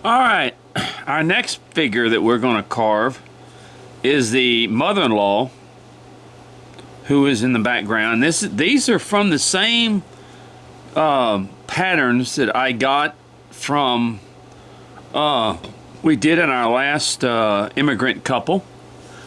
Alright, our next figure that we're going to carve is the mother-in-law who is in the background. These are from the same patterns that I got from we did in our last immigrant couple.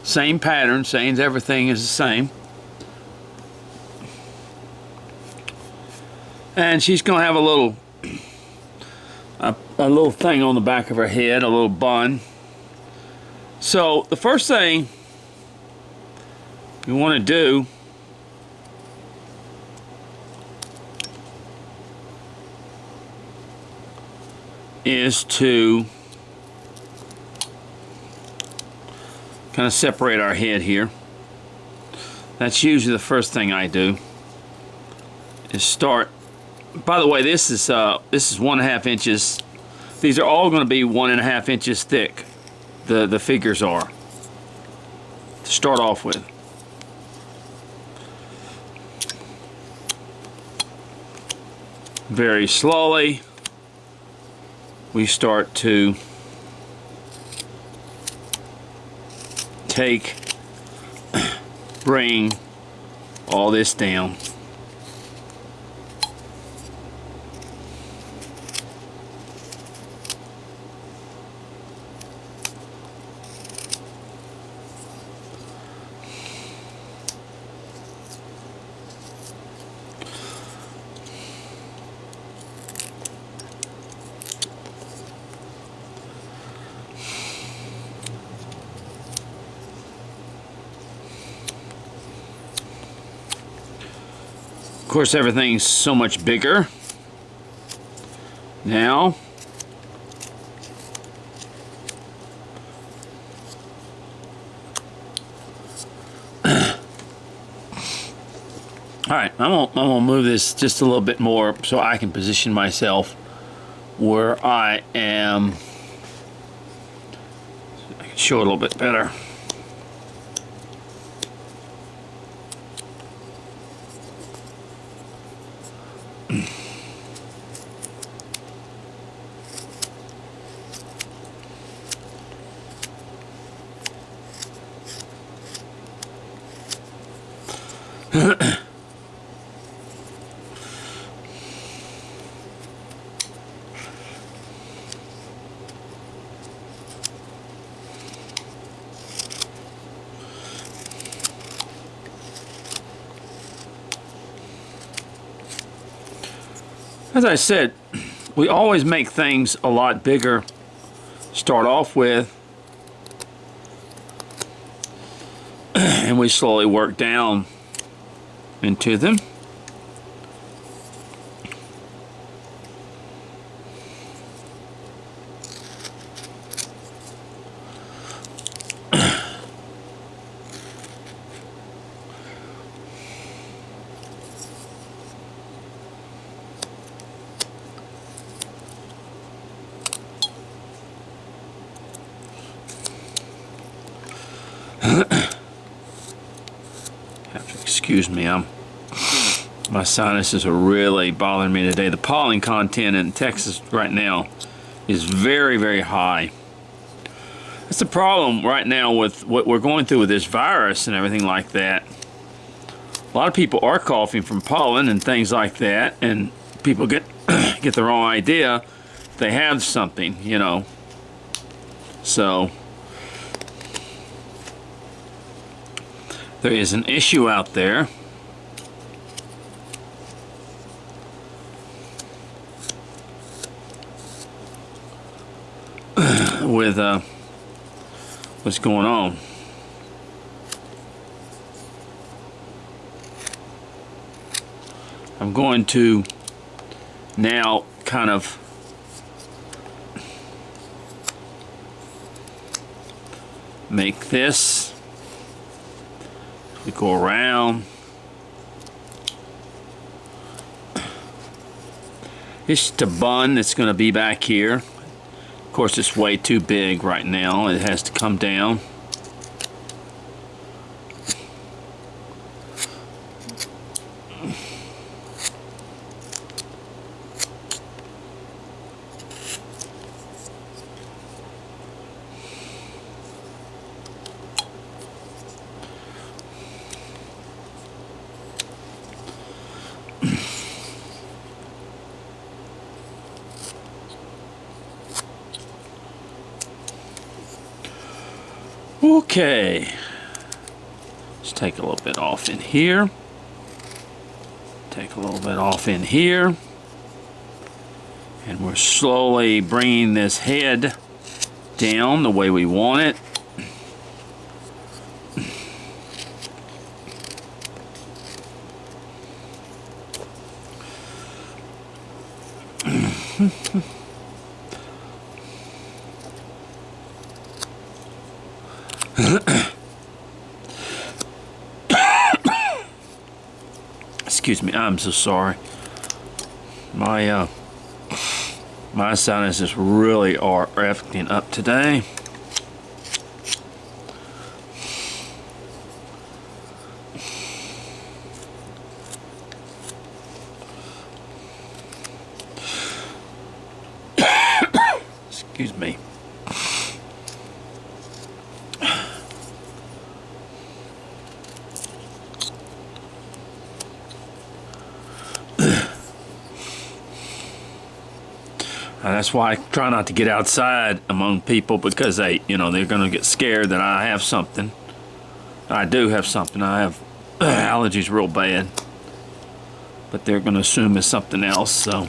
Same pattern, same everything is the same. And she's going to have a little thing on the back of her head, a little bun. So the first thing you want to do is to kind of separate our head here. That's usually the first thing I do, is start. By the way, this is 1.5 inches. These are all going to be 1.5 inches thick. The figures are, to start off with. Very slowly, we start to bring all this down. Of course, everything's so much bigger now. Alright, I'm gonna move this just a little bit more so I can position myself where I am. I can show it a little bit better. As I said, we always make things a lot bigger, start off with, and we slowly work down into them. Excuse me, my sinuses are really bothering me today. The pollen content in Texas right now is very, very high. That's the problem right now with what we're going through with this virus and everything like that. A lot of people are coughing from pollen and things like that, and people get get the wrong idea they have something, you know. So there is an issue out there. With what's going on. I'm going to now kind of make this. We go around. It's the bun that's going to be back here. Of course, it's way too big right now. It has to come down. Okay. Let's take a little bit off in here. Take a little bit off in here. And we're slowly bringing this head down the way we want it. Excuse me, I'm so sorry. My sinuses really are acting up today. Excuse me. That's why I try not to get outside among people, because they're going to get scared that I have something. I do have something. I have allergies real bad, but they're going to assume it's something else. So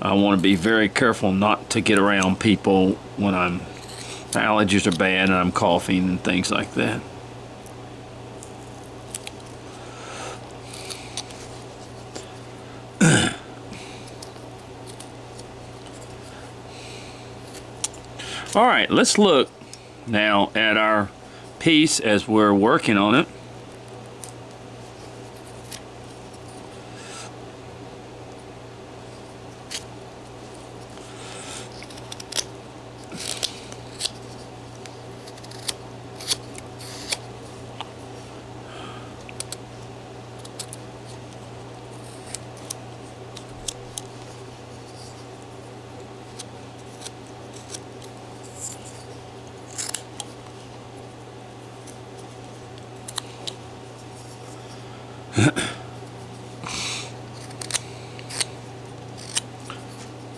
I want to be very careful not to get around people when my allergies are bad and I'm coughing and things like that. All right, let's look now at our piece as we're working on it.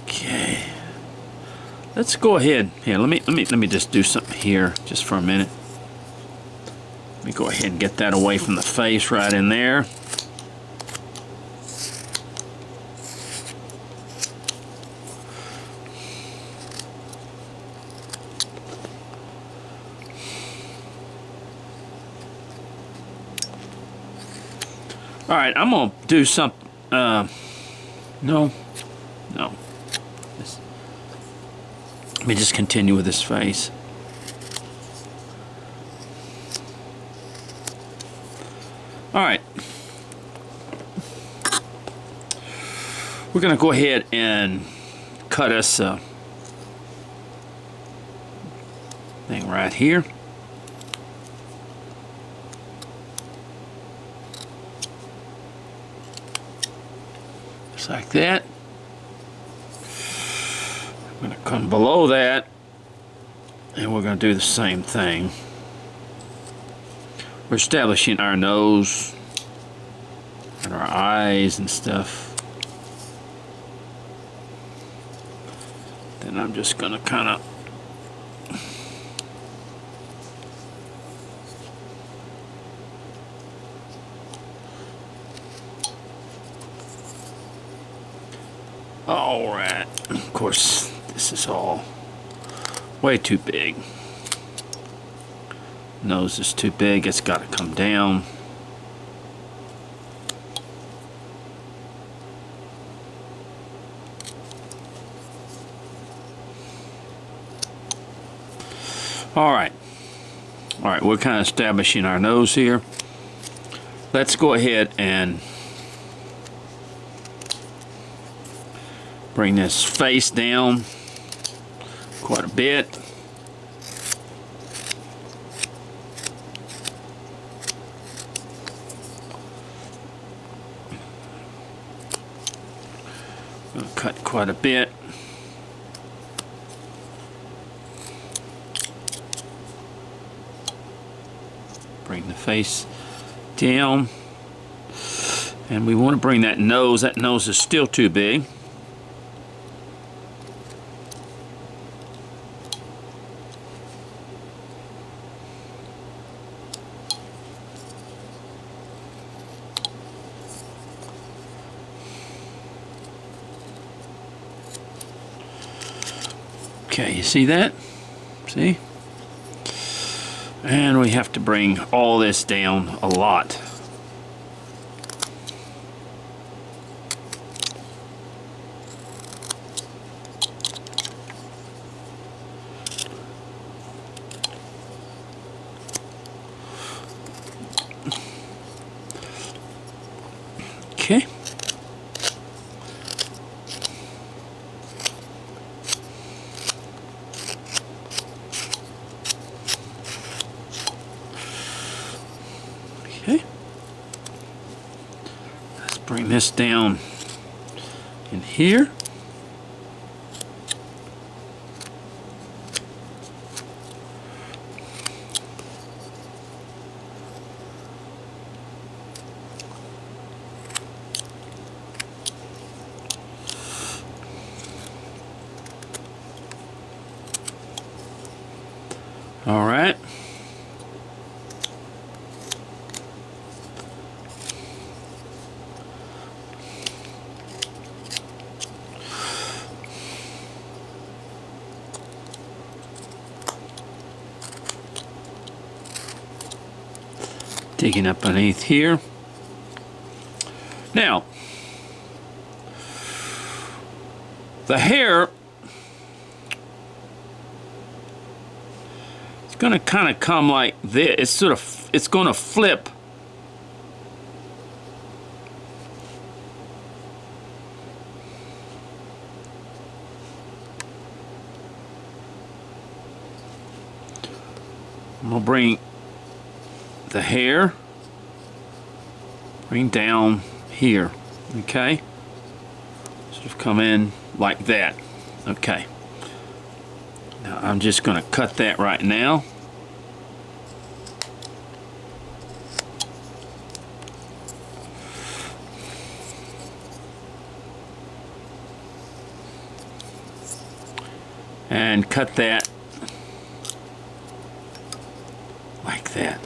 Okay, let's go ahead here. Let me just do something here just for a minute. Let me go ahead and get that away from the face right in there. All right, I'm gonna do something. No. Let me just continue with this face. All right. We're gonna go ahead and cut us a thing right here. Just like that. I'm going to come below that, and we're going to do the same thing. We're establishing our nose and our eyes and stuff. Then I'm just going to kind of all right. Of course, this is all way too big. Nose is too big. It's got to come down. All right. All right, we're kind of establishing our nose here. Let's go ahead and bring this face down quite a bit. Gonna cut quite a bit. Bring the face down. And we want to bring that nose. That nose is still too big. Okay, you see that? See? And we have to bring all this down a lot. Okay. Okay. Let's bring this down in here. All right. Digging up underneath here. Now, the hair, it's going to kind of come like this. It's going to flip. I'm going to bring the hair, bring down here, okay? Sort of come in like that, okay. Now I'm just going to cut that right now. And cut that like that.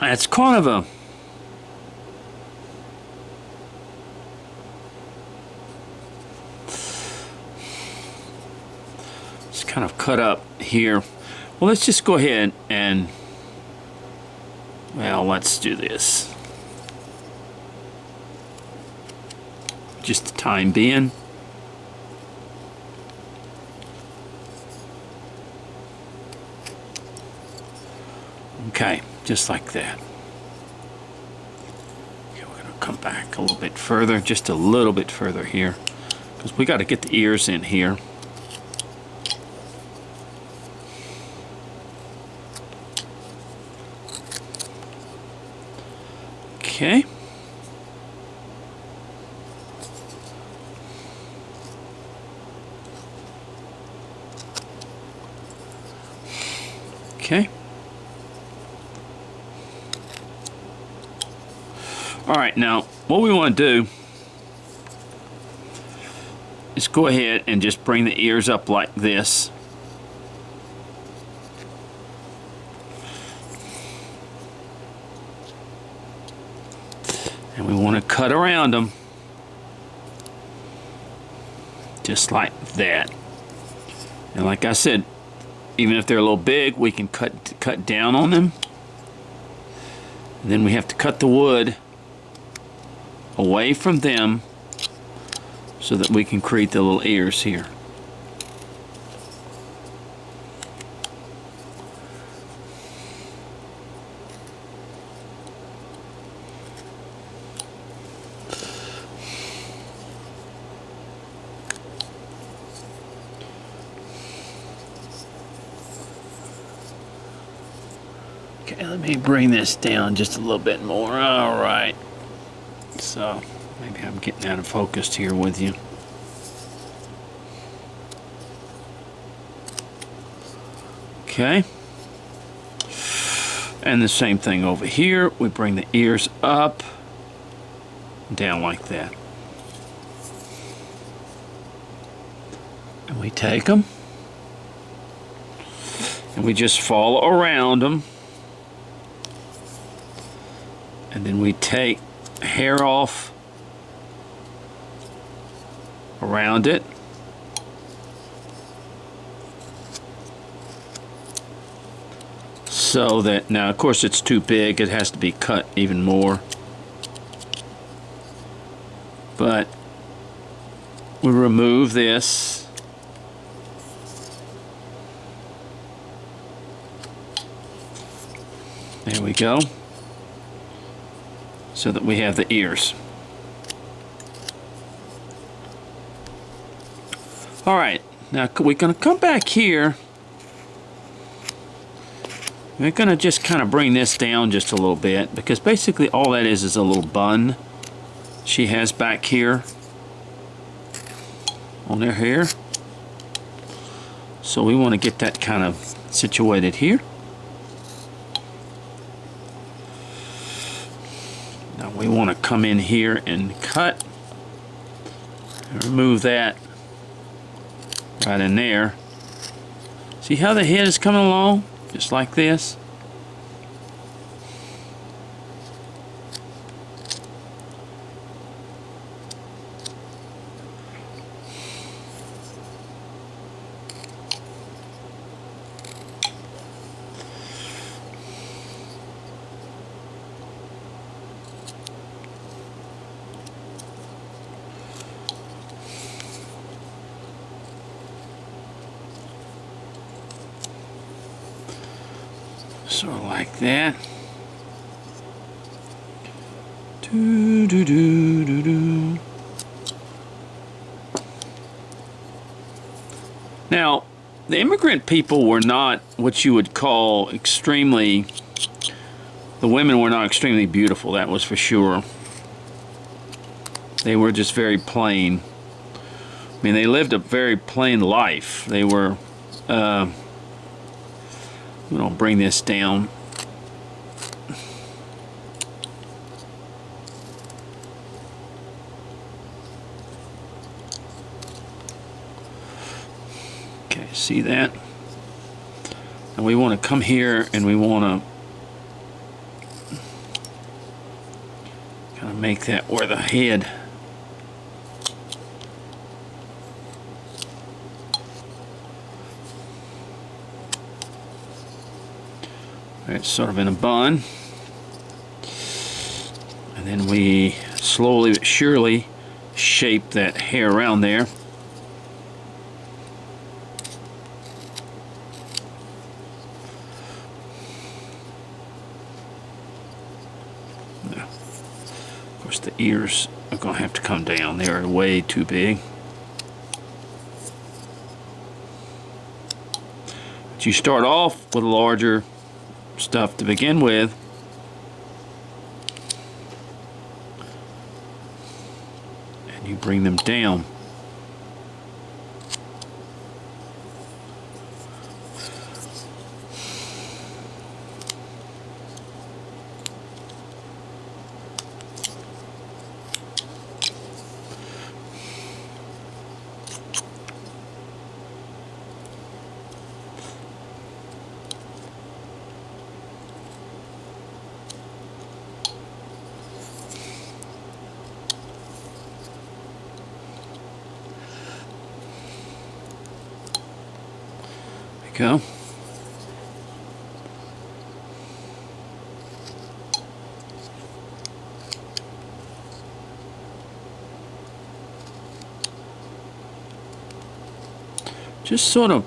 It's kind of a it's kind of cut up here. Well, let's just go ahead and, well, let's do this. Just the time being. Okay, just like that. Okay, we're going to come back a little bit further, just a little bit further here, because we got to get the ears in here. Okay. Okay. All right, now what we want to do is go ahead and just bring the ears up like this. And we want to cut around them just like that. And like I said, even if they're a little big, we can cut down on them. And then we have to cut the wood away from them so that we can create the little ears here. Okay, let me bring this down just a little bit more. All right. So, maybe I'm getting out of focus here with you. Okay. And the same thing over here. We bring the ears up, down like that. And we take them, and we just follow around them. And then we take hair off around it. So that, now of course it's too big, it has to be cut even more. But we remove this. There we go. So that we have the ears. Alright, now we're going to come back here. We're going to just kind of bring this down just a little bit, because basically all that is a little bun she has back here on her hair. So we want to get that kind of situated here. Now we want to come in here and cut and remove that right in there. See how the head is coming along? Just like this. Sort of like that. Do do do do do. Now, the immigrant people were not what you would call extremely. The women were not extremely beautiful. That was for sure. They were just very plain. I mean, they lived a very plain life. They were. I'm going to bring this down. Okay, see that? And we want to come here and we want to kind of make that where the head. It's sort of in a bun, and then we slowly but surely shape that hair around there. Now, of course, the ears are going to have to come down. They are way too big. But you start off with a larger stuff to begin with, and you bring them down. Go. Just sort of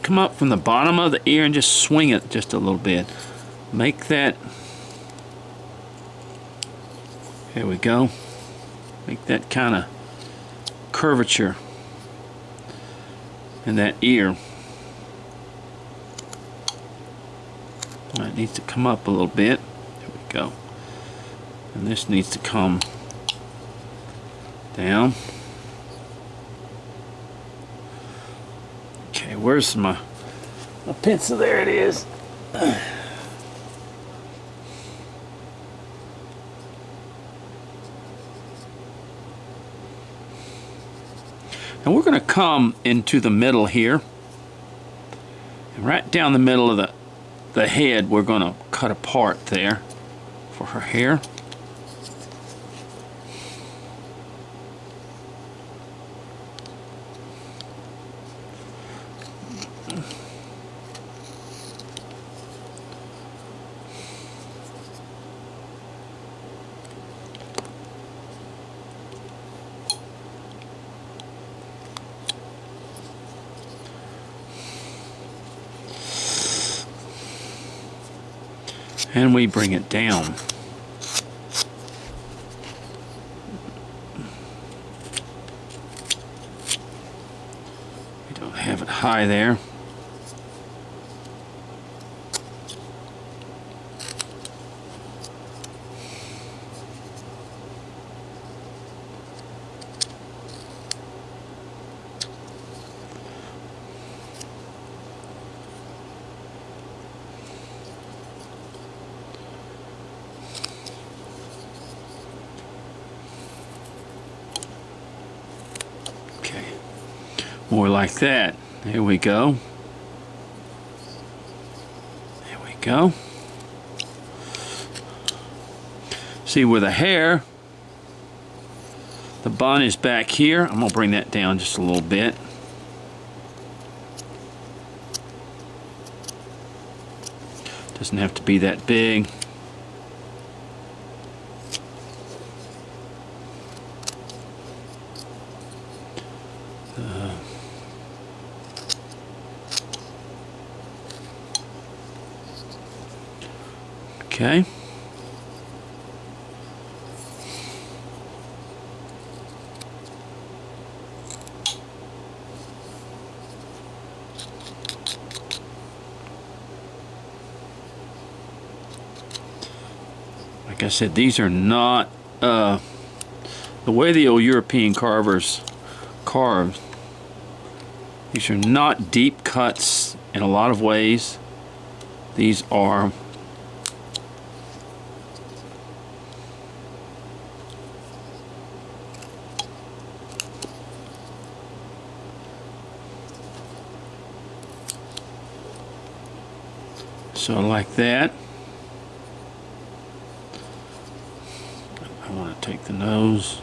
come up from the bottom of the ear and just swing it just a little bit. Make that. Here we go. Make that kind of curvature in that ear. It needs to come up a little bit. There we go. And this needs to come down. Okay, where's my pencil? There it is. And we're going to come into the middle here. And right down the middle of the head, we're going to cut a part there for her hair. And we bring it down. We don't have it high there. More like that. There we go. There we go. See, with the hair, the bun is back here. I'm gonna bring that down just a little bit. Doesn't have to be that big. Okay. Like I said, these are not the way the old European carvers carved. These are not deep cuts in a lot of ways. These are so like that. I want to take the nose.